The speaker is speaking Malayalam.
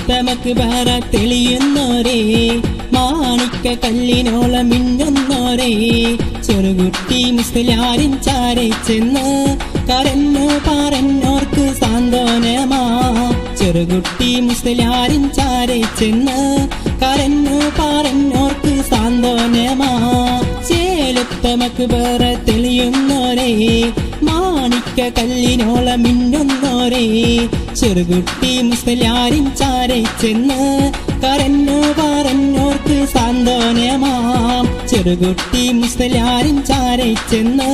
ചേലുത്തമക്ക് വേറ തെളിയുന്നോരേ മാണിക്ക കല്ലിനോളം മിന്നുന്നോരേ ചെറുകുട്ടി മുസ്ലിയാരിൻ ചാരെ ചെന്ന് കരഞ്ഞു പറഞ്ഞോർക്ക് സാന്ത്വനമാ ചെറുകുട്ടി മുസ്ലിയാരിൻ ചാരെ ചെന്ന് കരഞ്ഞു പറഞ്ഞോർക്ക് സാന്ത്വനമാ ചേലുത്തമക്ക് വേറെ തെളിയുന്നോരേ മാണിക്ക കല്ലിനോളം മിന്നുന്നോരേ ചെറുകുട്ടി മുസ്ലിയാരിൻ ചാരെ ചെന്ന് കരഞ്ഞു പറഞ്ഞോർക്ക് സാന്ത്വനമാ ചെറുകുട്ടി മുസ്ലിയാരിൻ ചാരെ ചെന്ന്